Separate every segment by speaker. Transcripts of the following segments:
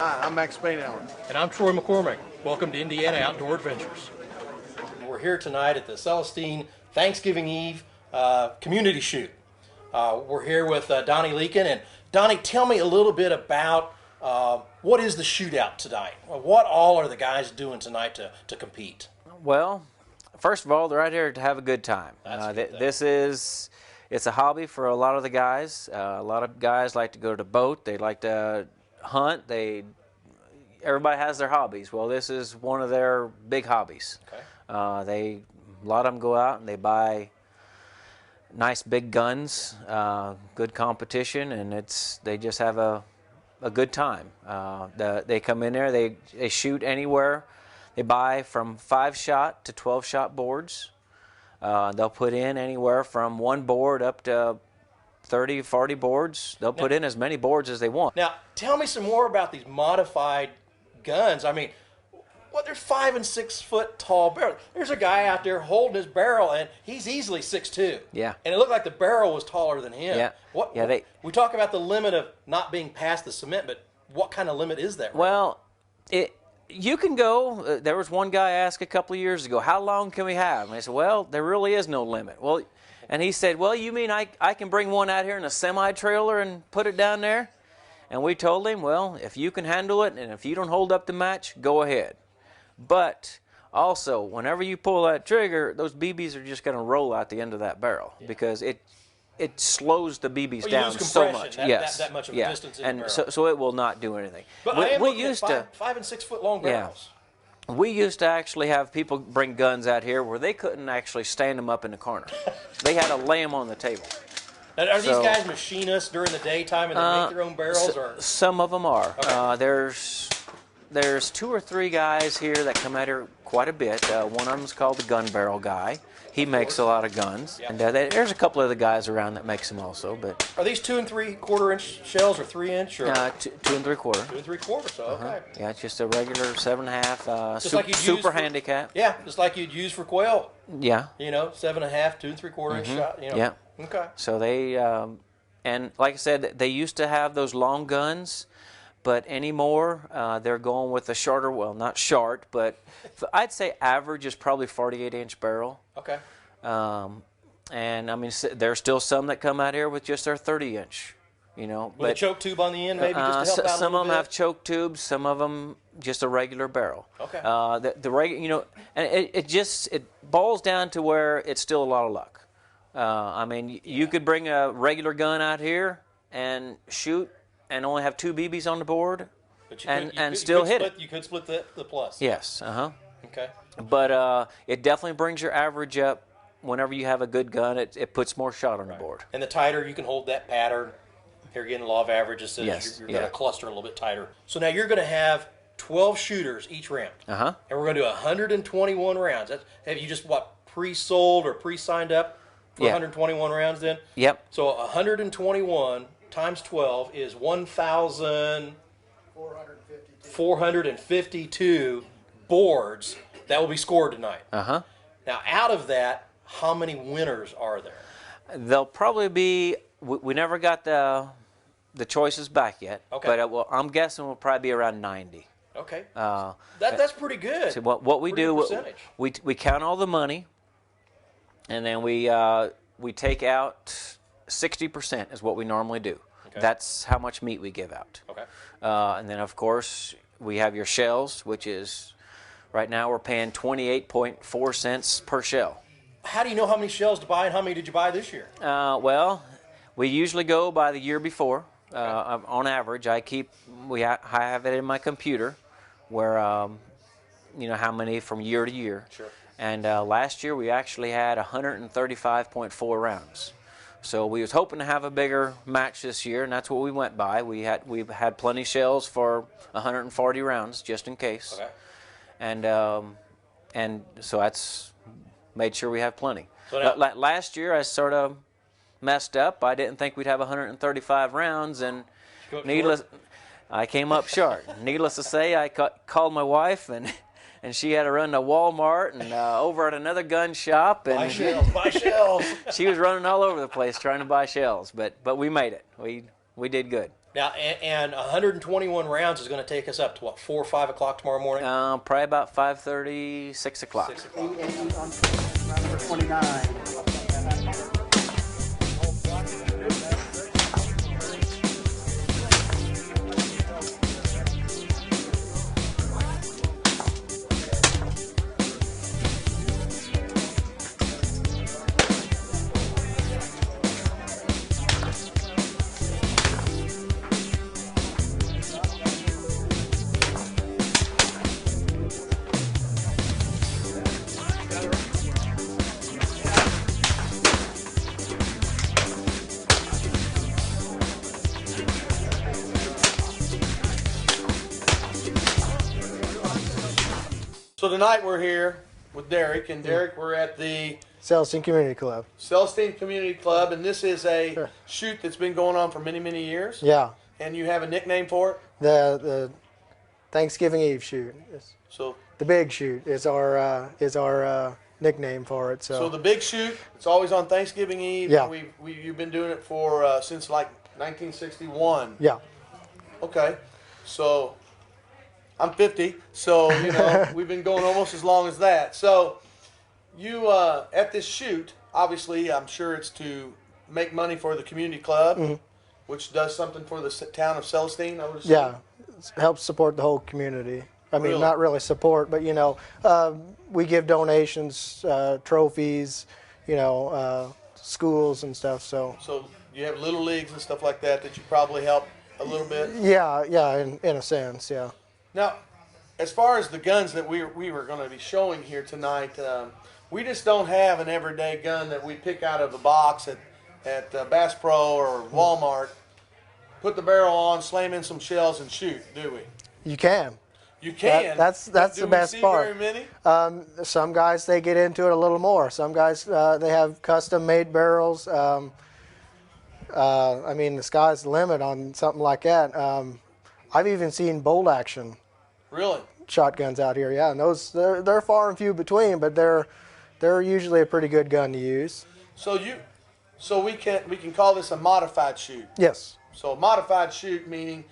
Speaker 1: Hi, I'm Max Spainhour.
Speaker 2: And I'm Troy McCormick. Welcome to Indiana Outdoor Adventures. We're here tonight at the Celestine Thanksgiving Eve community shoot. We're here with Donnie Leakin. And Donnie, tell me a little bit about what is the shootout tonight? What all are the guys doing tonight to compete?
Speaker 3: Well, first of all, they're out here to have a good time. It's a hobby for a lot of the guys. A lot of guys like to go to the boat. They like to hunt. Everybody has their hobbies. Well, this is one of their big hobbies.
Speaker 2: Okay.
Speaker 3: A lot of them go out and they buy nice big guns, good competition, and they just have a good time. They come in there, they shoot anywhere. They buy from 5-shot to 12-shot boards. They'll put in anywhere from one board up to 30, 40 boards. They'll put in as many boards as they want.
Speaker 2: Now, tell me some more about these modified guns. I mean, they're 5 and 6 foot tall barrels. There's a guy out there holding his barrel, and he's easily 6'2".
Speaker 3: Yeah.
Speaker 2: And it looked like the barrel was taller than him.
Speaker 3: Yeah.
Speaker 2: We talk about the limit of not being past the cement, but what kind of limit is that?
Speaker 3: Well, you can go. There was one guy asked a couple of years ago, how long can we have? And I said, well, there really is no limit. Well, and he said, well, you mean I can bring one out here in a semi-trailer and put it down there? And we told him, well, if you can handle it and if you don't hold up the match, go ahead. But also, whenever you pull that trigger, those BBs are just going to roll out the end of that barrel because it slows the BBs down so much.
Speaker 2: That much of a distance in the barrel.
Speaker 3: So it will not do anything.
Speaker 2: But we used to 5 and 6 foot long barrels.
Speaker 3: Yeah. We used to actually have people bring guns out here where they couldn't actually stand them up in the corner. They had to lay them on the table.
Speaker 2: Now, are these guys machinists during the daytime and they make their own barrels? Or
Speaker 3: some of them are.
Speaker 2: Okay.
Speaker 3: There's 2 or 3 guys here that come out here quite a bit. One of them is called the gun barrel guy. He makes a lot of guns. Yep. And there's a couple of the guys around that makes them also. But
Speaker 2: are these 2 3/4 inch shells or 3 inch? Or?
Speaker 3: 2 3/4.
Speaker 2: 2 3/4. So okay.
Speaker 3: Yeah, it's just a regular 7.5 super handicap.
Speaker 2: Yeah, just like you'd use for quail.
Speaker 3: Yeah.
Speaker 2: 7.5, 2 3/4 inch shot.
Speaker 3: Yeah.
Speaker 2: Okay.
Speaker 3: So they and like I said, they used to have those long guns. But anymore, they're going with a shorter, well, not short, but I'd say average is probably 48-inch barrel.
Speaker 2: Okay.
Speaker 3: And, I mean, there's still some that come out here with just their 30-inch,
Speaker 2: With a choke tube on the end, maybe, just to help out
Speaker 3: some
Speaker 2: a
Speaker 3: of them
Speaker 2: bit?
Speaker 3: have choke tubes, some of them just a regular barrel.
Speaker 2: Okay.
Speaker 3: The regular, and it boils down to where it's still a lot of luck. I mean, you could bring a regular gun out here and shoot, and only have 2 BBs on the board, and still hit it.
Speaker 2: You could split the plus.
Speaker 3: Yes.
Speaker 2: Okay.
Speaker 3: But it definitely brings your average up. Whenever you have a good gun, it puts more shot on the board.
Speaker 2: And the tighter you can hold that pattern, here again, the law of averages says you're going to cluster a little bit tighter. So now you're going to have 12 shooters each round. And we're going to do 121 rounds. Have you just, pre-sold or pre-signed up for 121 rounds then?
Speaker 3: Yep.
Speaker 2: So 121 times 12 is 1,452 boards that will be scored tonight. Now, out of that, how many winners are there?
Speaker 3: There'll probably be. We never got the choices back yet.
Speaker 2: Okay.
Speaker 3: But I'm guessing we'll probably be around 90.
Speaker 2: Okay. That's pretty good.
Speaker 3: So what we do, we count all the money, and then we take out 60% is what we normally do. Okay. That's how much meat we give out.
Speaker 2: Okay.
Speaker 3: And then, of course, we have your shells, which is, right now we're paying 28.4 cents per shell.
Speaker 2: How do you know how many shells to buy, and how many did you buy this year?
Speaker 3: Well, we usually go by the year before. Okay. On average, I have it in my computer where, how many from year to year.
Speaker 2: Sure.
Speaker 3: And last year we actually had 135.4 rounds. So we was hoping to have a bigger match this year, and that's what we went by. We've had plenty shells for 140 rounds just in case.
Speaker 2: Okay.
Speaker 3: And so that's made sure we have plenty.
Speaker 2: So now,
Speaker 3: last year I sort of messed up. I didn't think we'd have 135 rounds, and I came up short. Needless to say, I called my wife, and she had to run to Walmart and over at another gun shop. And
Speaker 2: buy shells.
Speaker 3: She was running all over the place trying to buy shells, but we made it. We did good.
Speaker 2: Now, and 121 rounds is going to take us up to what, 4 or 5 o'clock tomorrow morning?
Speaker 3: Probably about 5:30, 6 o'clock.
Speaker 2: 6 o'clock.
Speaker 1: Round number 29.
Speaker 4: So tonight we're here with Derek, and Derek, we're at the
Speaker 1: Celestine Community Club.
Speaker 4: Celestine Community Club, and this is a shoot that's been going on for many, many years.
Speaker 1: Yeah,
Speaker 4: And you have a nickname for it?
Speaker 1: the Thanksgiving Eve shoot.
Speaker 4: So
Speaker 1: The big shoot is our nickname for it.
Speaker 4: the big shoot, it's always on Thanksgiving Eve.
Speaker 1: Yeah.
Speaker 4: You've been doing it for since like 1961.
Speaker 1: Yeah.
Speaker 4: Okay. So I'm 50, so we've been going almost as long as that. So you at this shoot, obviously, I'm sure it's to make money for the community club, which does something for the town of Celestine, I would assume.
Speaker 1: Yeah, it helps support the whole community. I mean,
Speaker 4: Really?
Speaker 1: not really support, but we give donations, trophies, schools and stuff. So
Speaker 4: So you have little leagues and stuff like that you probably help a little bit.
Speaker 1: yeah, in a sense, yeah.
Speaker 4: Now, as far as the guns that we were going to be showing here tonight, we just don't have an everyday gun that we pick out of a box at Bass Pro or Walmart, put the barrel on, slam in some shells, and shoot, do we?
Speaker 1: You can.
Speaker 4: You can.
Speaker 1: That's
Speaker 4: Do
Speaker 1: the
Speaker 4: we
Speaker 1: best
Speaker 4: see
Speaker 1: part.
Speaker 4: Very many?
Speaker 1: Some guys, they get into it a little more. Some guys, they have custom-made barrels. I mean, the sky's the limit on something like that. I've even seen bolt action
Speaker 4: Really?
Speaker 1: shotguns out here. Yeah, and those they're far and few between, but they're usually a pretty good gun to use.
Speaker 4: So we can call this a modified shoot.
Speaker 1: Yes.
Speaker 4: So a modified shoot meaning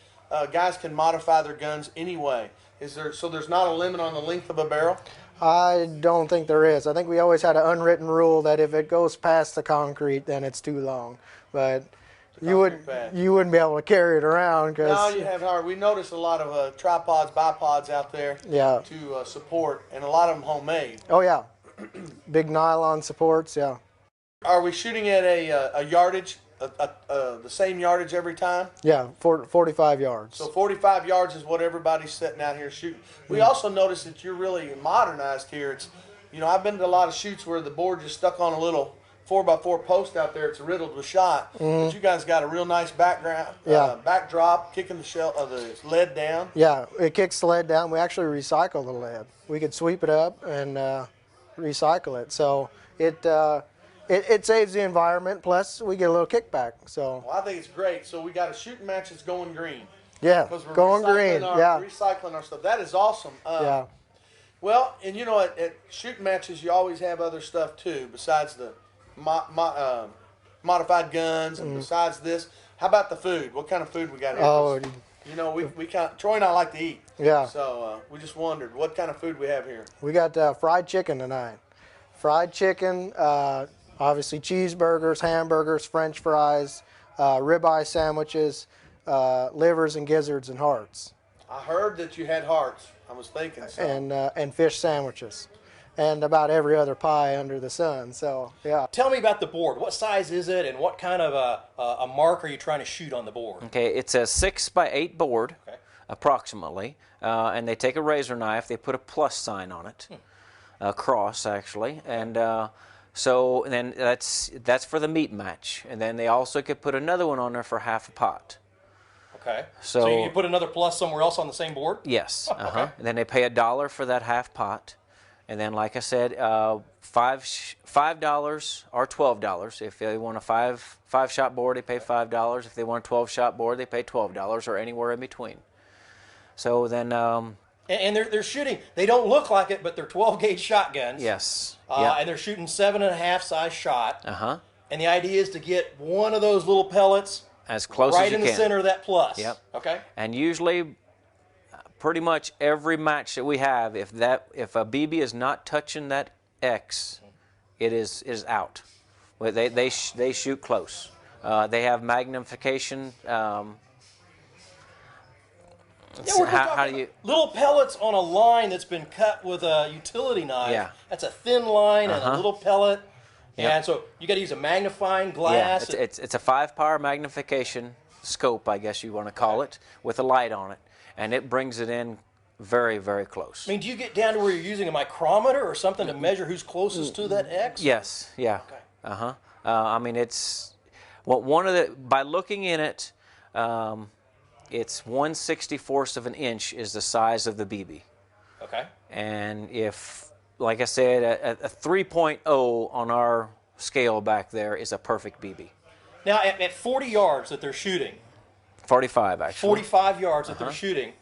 Speaker 4: guys can modify their guns anyway. So there's not a limit on the length of a barrel?
Speaker 1: I don't think there is. I think we always had an unwritten rule that if it goes past the concrete, then it's too long. But you
Speaker 4: concrete pad.
Speaker 1: wouldn't be able to carry it around
Speaker 4: No,
Speaker 1: because
Speaker 4: you have hard. We noticed a lot of tripods, bipods out there
Speaker 1: yeah.
Speaker 4: to support, and a lot of them homemade.
Speaker 1: Oh yeah, big nylon supports. Yeah.
Speaker 4: Are we shooting at a yardage, the same yardage every time?
Speaker 1: Yeah, 45 yards.
Speaker 4: So 45 yards is what everybody's sitting out here shooting. We also noticed that you're really modernized here. It's, I've been to a lot of shoots where the board just stuck on a little 4x4 post out there. It's riddled with shot. But you guys got a real nice background, backdrop, kicking the shell of the lead down.
Speaker 1: Yeah, it kicks the lead down. We actually recycle the lead. We could sweep it up and recycle it. So it saves the environment. Plus, we get a little kickback. So
Speaker 4: Well, I think it's great. So we got a shooting match that's going green.
Speaker 1: yeah,
Speaker 4: Because we're
Speaker 1: going
Speaker 4: recycling
Speaker 1: green.
Speaker 4: recycling our stuff. That is awesome.
Speaker 1: Yeah.
Speaker 4: Well, and at shooting matches, you always have other stuff too, besides the modified guns, and besides this. How about the food? What kind of food we got here?
Speaker 1: Oh,
Speaker 4: We Troy and I like to eat.
Speaker 1: yeah.
Speaker 4: So we just wondered what kind of food we have here.
Speaker 1: We got fried chicken tonight. Fried chicken, obviously cheeseburgers, hamburgers, French fries, ribeye sandwiches, livers and gizzards and hearts,
Speaker 4: I heard that you had hearts. I was thinking so.
Speaker 1: and fish sandwiches, and about every other pie under the sun. So yeah.
Speaker 2: Tell me about the board. What size is it, and what kind of a mark are you trying to shoot on the board?
Speaker 3: Okay, it's a 6x8 board,
Speaker 2: Okay.
Speaker 3: approximately, and they take a razor knife, they put a plus sign on it, a cross actually, and so then that's for the meat match, and then they also could put another one on there for half a pot.
Speaker 2: Okay.
Speaker 3: So
Speaker 2: you put another plus somewhere else on the same board?
Speaker 3: Yes.
Speaker 2: Okay.
Speaker 3: And then they pay $1 for that half pot, and then like I said, $5 or $12. If they want a five shot board, they pay $5. If they want a 12-shot board, they pay $12 or anywhere in between. So then.
Speaker 2: And they're shooting. They don't look like it, but they're 12-gauge shotguns.
Speaker 3: Yes.
Speaker 2: And they're shooting 7.5 size shot.
Speaker 3: Uh-huh.
Speaker 2: And the idea is to get one of those little pellets
Speaker 3: As close
Speaker 2: right
Speaker 3: as you
Speaker 2: in
Speaker 3: can.
Speaker 2: the center of that plus.
Speaker 3: Yep.
Speaker 2: Okay.
Speaker 3: And usually, pretty much every match that we have, if a BB is not touching that X, it is out. They shoot close. They have magnification. How do you?
Speaker 2: Little pellets on a line that's been cut with a utility knife.
Speaker 3: Yeah.
Speaker 2: That's a thin line and a little pellet.
Speaker 3: Yep.
Speaker 2: And so you got to use a magnifying
Speaker 3: Yeah,
Speaker 2: glass.
Speaker 3: it's a 5-power magnification scope, I guess you want to call it, with a light on it, and it brings it in very, very close.
Speaker 2: I mean, do you get down to where you're using a micrometer or something to measure who's closest to that X?
Speaker 3: Yes. Yeah.
Speaker 2: Okay.
Speaker 3: I mean, it's by looking in it, it's 1/64 of an inch is the size of the BB.
Speaker 2: Okay.
Speaker 3: And if, like I said, a 3.0 on our scale back there is a perfect BB.
Speaker 2: Now, at 40 yards that they're shooting,
Speaker 3: 45 actually.
Speaker 2: 45 yards that they're shooting,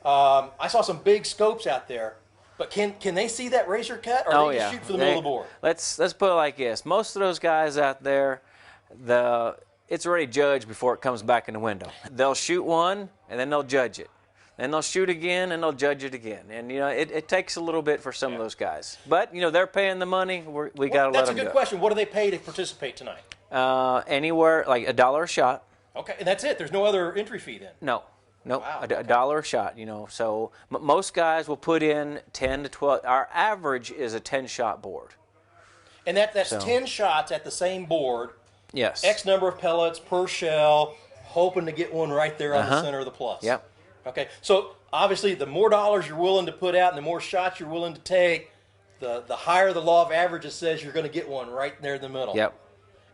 Speaker 2: I saw some big scopes out there. But can they see that razor cut, or they just shoot for the middle of the board?
Speaker 3: Let's put it like this. Most of those guys out there, it's already judged before it comes back in the window. They'll shoot one, and then they'll judge it. Then they'll shoot again, and they'll judge it again. And, it takes a little bit for some of those guys. But, they're paying the money. We got to let them go.
Speaker 2: That's a good question. What do they pay to participate tonight?
Speaker 3: Anywhere, like $1 a shot.
Speaker 2: Okay, and that's it? There's no other entry fee then?
Speaker 3: No.
Speaker 2: Wow,
Speaker 3: a $1 a shot, So most guys will put in 10 to 12. Our average is a 10-shot board.
Speaker 2: And that's 10 shots at the same board.
Speaker 3: Yes.
Speaker 2: X number of pellets per shell, hoping to get one right there on the center of the plus.
Speaker 3: Yep.
Speaker 2: Okay, so obviously the more dollars you're willing to put out and the more shots you're willing to take, the higher the law of averages says you're going to get one right there in the middle.
Speaker 3: Yep.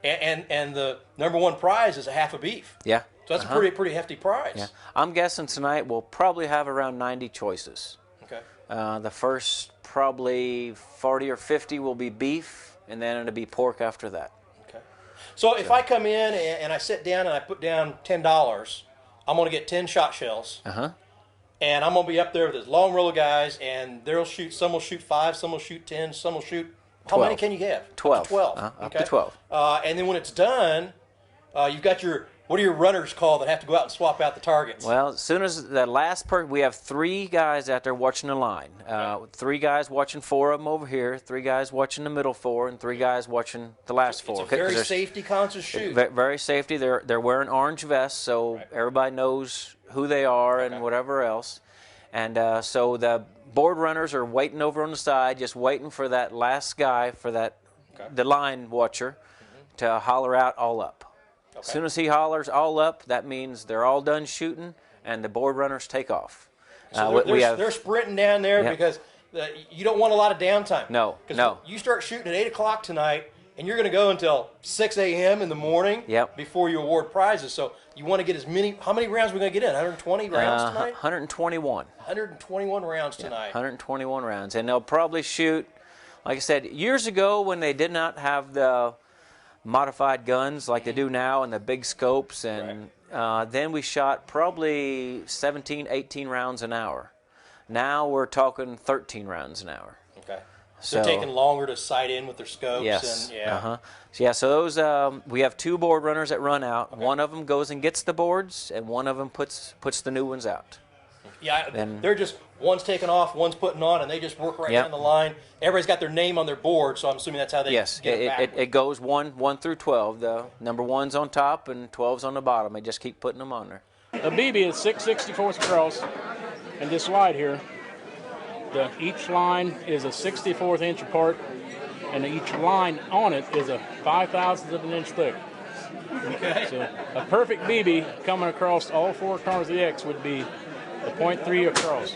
Speaker 2: And the number one prize is a half a beef.
Speaker 3: Yeah.
Speaker 2: So that's a pretty hefty prize.
Speaker 3: Yeah. I'm guessing tonight we'll probably have around 90 choices.
Speaker 2: Okay.
Speaker 3: The first probably 40 or 50 will be beef, and then it'll be pork after that.
Speaker 2: Okay. So if I come in and I sit down and I put down $10, I'm going to get 10 shot shells. And I'm going to be up there with this long row of guys, and some will shoot 5, some will shoot 10, some will shoot. How
Speaker 3: 12.
Speaker 2: many can you have?
Speaker 3: 12.
Speaker 2: Up to 12.
Speaker 3: Up to 12.
Speaker 2: And then when it's done, you've got what do your runners call that have to go out and swap out the targets?
Speaker 3: Well, as soon as the last person, we have 3 guys out there watching the line. 3 guys watching 4 of them over here, 3 guys watching the middle 4, and 3 guys watching the last 4.
Speaker 2: It's a very safety conscious shoot.
Speaker 3: Very safety. They're wearing orange vests, so everybody knows who they are and whatever else. And so the board runners are waiting over on the side, just waiting for that last guy, for the line watcher, to holler out all up. Okay. As soon as he hollers all up, that means they're all done shooting, and the board runners take off.
Speaker 2: So they're sprinting down there because you don't want a lot of downtime.
Speaker 3: No.
Speaker 2: You start shooting at 8 o'clock tonight, and you're going to go until 6 a.m. in the morning before you award prizes. So you want to get how many rounds are we going to get in? 120 rounds tonight?
Speaker 3: 121.
Speaker 2: 121 rounds tonight.
Speaker 3: 121 rounds. And they'll probably shoot, like I said, years ago when they did not have the modified guns like they do now and the big scopes, and then we shot probably 17, 18 rounds an hour. Now we're talking 13 rounds an hour.
Speaker 2: Okay. So they're taking longer to sight in with their scopes.
Speaker 3: Yes.
Speaker 2: And,
Speaker 3: So those we have 2 board runners that run out. Okay. One of them goes and gets the boards, and one of them puts the new ones out.
Speaker 2: Yeah, they're just, one's taking off, one's putting on, and they just work right down the line. Everybody's got their name on their board, so I'm assuming that's how they get it back.
Speaker 3: It goes 1 through 12. The number 1's on top and 12's on the bottom. They just keep putting them on there.
Speaker 5: The BB is 6/64 across, and this slide here, each line is a 64th inch apart, and each line on it is a 5/1000th of an inch thick.
Speaker 2: Okay.
Speaker 5: So a perfect BB coming across all 4 corners of the X would be a .3 across.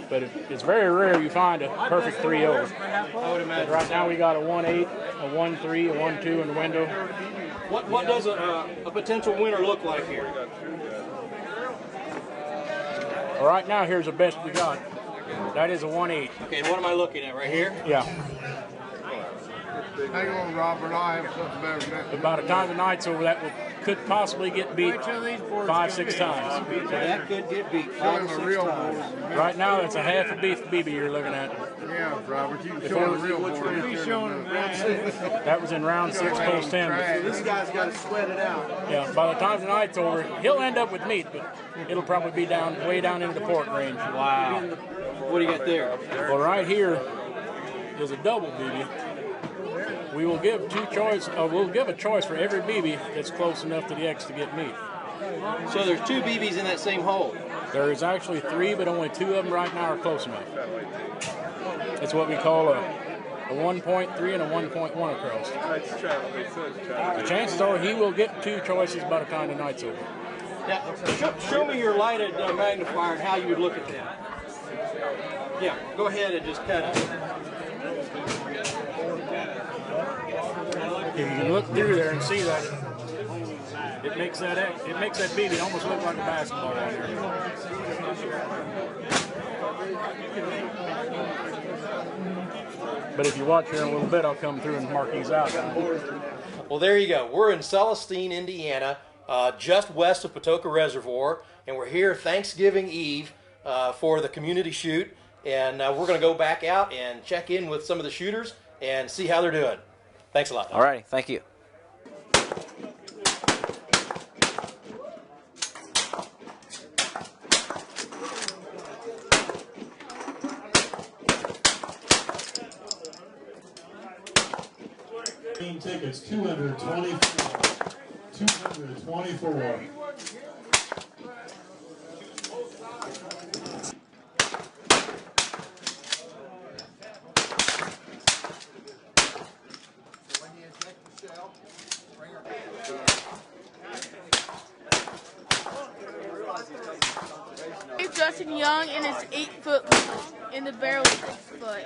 Speaker 5: But it's very rare you find a perfect 3.0.
Speaker 2: I would imagine.
Speaker 5: But right now we got a 1.8, a 1.3, a 1.2 in the window.
Speaker 2: What does a potential winner look like here?
Speaker 5: Well, right now here's the best we got. That is a 1.8.
Speaker 2: Okay, and what am I looking at right here?
Speaker 5: Yeah.
Speaker 6: Hang on, Robert. I have something better than that.
Speaker 5: But by the time the night's over, that would could possibly get beat 5-6 times.
Speaker 2: So that could get beat 5 or 6 times.
Speaker 5: Right now, it's a half a beef BB you're looking at.
Speaker 6: Yeah, Robert, you can show the real board.
Speaker 5: That was in round 6, post 10.
Speaker 4: So this guy's got to sweat it out.
Speaker 5: Yeah, by the time the night's over, he'll end up with meat, but it'll probably be way down into the pork range.
Speaker 2: Wow. What do you got there?
Speaker 5: Well, right here is a double BB. We will give we'll give a choice for every BB that's close enough to the X to get meat.
Speaker 2: So there's 2 BBs in that same hole.
Speaker 5: There is actually 3, but only 2 of them right now are close enough. It's what we call a 1.3 and a 1.1 across. The chances are he will get 2 choices by the time the night's over.
Speaker 2: Now, show me your lighted magnifier and how you would look at that. Yeah, go ahead and just kind of.
Speaker 5: If you can look through there and see that, it makes that BB almost look like a basketball out here. But if you watch here in a little bit, I'll come through and mark these out.
Speaker 2: Well, there you go. We're in Celestine, Indiana, just west of Patoka Reservoir, and we're here Thanksgiving Eve for the community shoot. And we're going to go back out and check in with some of the shooters and see how they're doing. Thanks a lot.
Speaker 3: All righty, thank you.
Speaker 7: Tickets 224.
Speaker 8: It's Justin Young, and it's 8 foot long, and the barrel is 6 foot.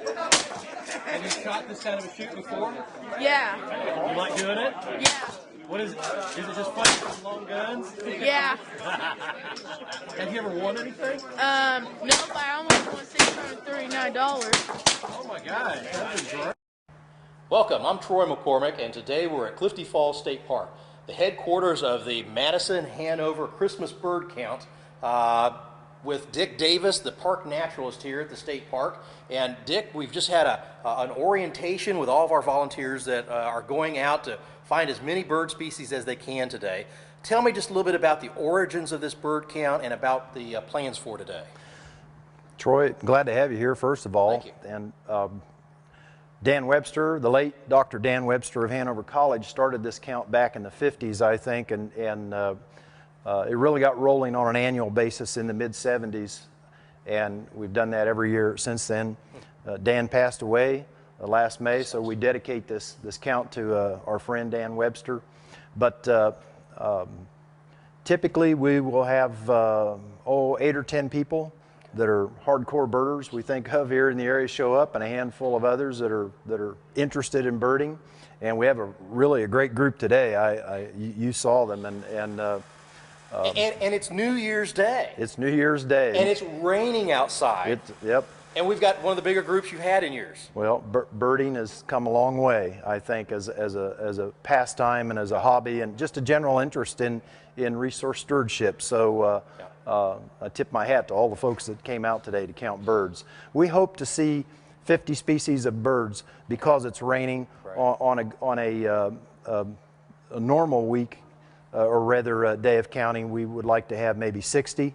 Speaker 2: Have you shot this kind of a shoot before?
Speaker 8: Yeah.
Speaker 2: You like doing it?
Speaker 8: Yeah.
Speaker 2: What is it? Is it just fun with long guns?
Speaker 8: Yeah.
Speaker 2: Have you ever won anything?
Speaker 8: No, but I almost won $639.
Speaker 2: Oh my gosh, that is great. Welcome, I'm Troy McCormick, and today we're at Clifty Falls State Park, the headquarters of the Madison-Hanover Christmas Bird Count, with Dick Davis, the park naturalist here at the state park. And Dick, we've just had an orientation with all of our volunteers that are going out to find as many bird species as they can today. Tell me just a little bit about the origins of this bird count and about the plans for today.
Speaker 9: Troy, glad to have you here, first of all.
Speaker 2: Thank you.
Speaker 9: And Dan Webster, the late Dr. Dan Webster of Hanover College, started this count back in the 50s, I think, and it really got rolling on an annual basis in the mid-70s, and we've done that every year since then. Dan passed away last May, so we dedicate this count to our friend Dan Webster. But typically we will have 8 or 10 people that are hardcore birders we think of here in the area show up, and a handful of others that are interested in birding. And we have really a great group today. You saw them, and
Speaker 2: it's New Year's Day.
Speaker 9: It's New Year's Day.
Speaker 2: And it's raining outside.
Speaker 9: Yep.
Speaker 2: And we've got one of the bigger groups you've had in years.
Speaker 9: Well, birding has come a long way, I think, as a pastime and as a hobby and just a general interest in resource stewardship. So I tip my hat to all the folks that came out today to count birds. We hope to see 50 species of birds because it's raining. Right. on a normal week. Or rather a day of counting, we would like to have maybe 60,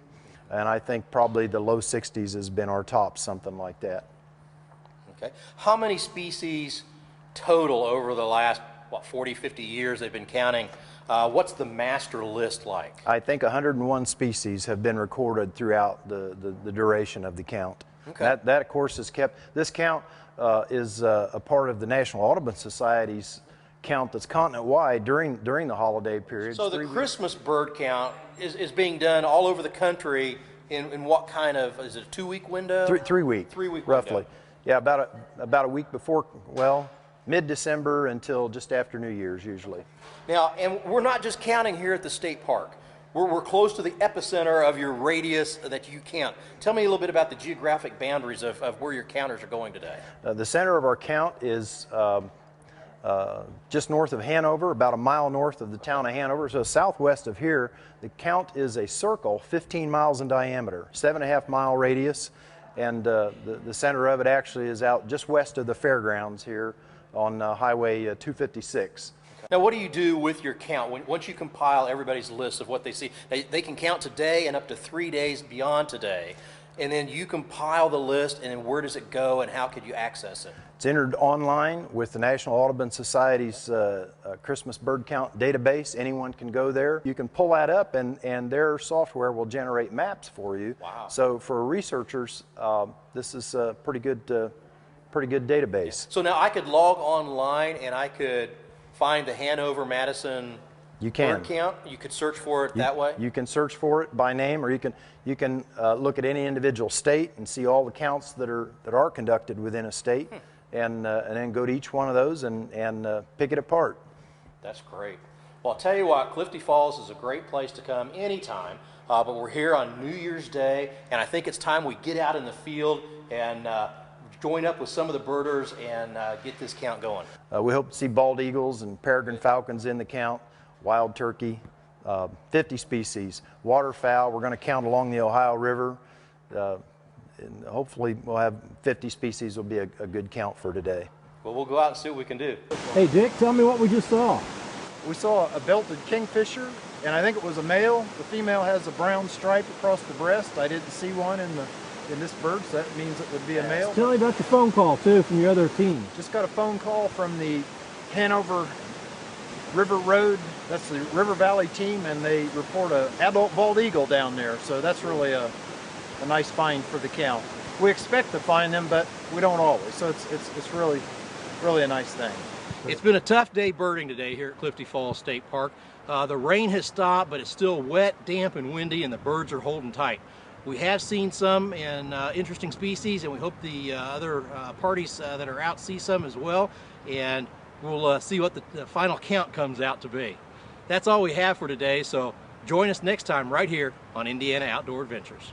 Speaker 9: and I think probably the low 60s has been our top, something like that.
Speaker 2: Okay. How many species total over the last, 40, 50 years they've been counting? What's the master list like?
Speaker 9: I think 101 species have been recorded throughout the duration of the count. Okay. That of course is kept. This count is a part of the National Audubon Society's count that's continent-wide during the holiday period.
Speaker 2: So the Christmas bird count is being done all over the country in what kind of, is it a 2-week window?
Speaker 9: 3 week.
Speaker 2: 3 week
Speaker 9: roughly.
Speaker 2: window.
Speaker 9: Yeah, about a week before, mid-December until just after New Year's usually.
Speaker 2: Now, and we're not just counting here at the state park. We're close to the epicenter of your radius that you count. Tell me a little bit about the geographic boundaries of where your counters are going today.
Speaker 9: The center of our count is just north of Hanover, about a mile north of the town of Hanover. So southwest of here, the count is a circle 15 miles in diameter, 7.5 mile radius, and the center of it actually is out just west of the fairgrounds here on Highway 256.
Speaker 2: Now, what do you do with your count? Once you compile everybody's list of what they see, they can count today and up to 3 days beyond today, and then you compile the list, and then where does it go, and how could you access it?
Speaker 9: It's entered online with the National Audubon Society's Christmas bird count database. Anyone can go there. You can pull that up, and their software will generate maps for you.
Speaker 2: Wow.
Speaker 9: So for researchers, this is a pretty good database.
Speaker 2: Yeah. So now I could log online, and I could find the Hanover Madison bird count. You could search for it that way.
Speaker 9: You can search for it by name, or you can look at any individual state and see all the counts that are conducted within a state, and then go to each one of those and pick it apart.
Speaker 2: That's great. Well, I'll tell you what, Clifty Falls is a great place to come anytime. But we're here on New Year's Day, and I think it's time we get out in the field and join up with some of the birders and get this count going.
Speaker 9: We hope to see bald eagles and peregrine falcons in the count, wild turkey, 50 species, waterfowl. We're going to count along the Ohio River. And hopefully we'll have 50 species. Will be a good count for today.
Speaker 2: Well, we'll go out and see what we can do.
Speaker 10: Hey Dick, tell me what we just saw.
Speaker 9: We saw a belted kingfisher, and I think it was a male. The female has a brown stripe across the breast. I didn't see one in this bird, so that means it would be a male.
Speaker 10: Tell me about the phone call too from your other team.
Speaker 9: Just got a phone call from the Hanover River Road, that's the River Valley team, and they report an adult bald eagle down there. So that's really a nice find for the count. We expect to find them, but we don't always. So it's really a nice thing.
Speaker 2: It's been a tough day birding today here at Clifty Falls State Park. The rain has stopped, but it's still wet, damp, and windy, and the birds are holding tight. We have seen some in interesting species, and we hope the other parties that are out see some as well, and we'll see what the final count comes out to be. That's all we have for today, so join us next time right here on Indiana Outdoor Adventures.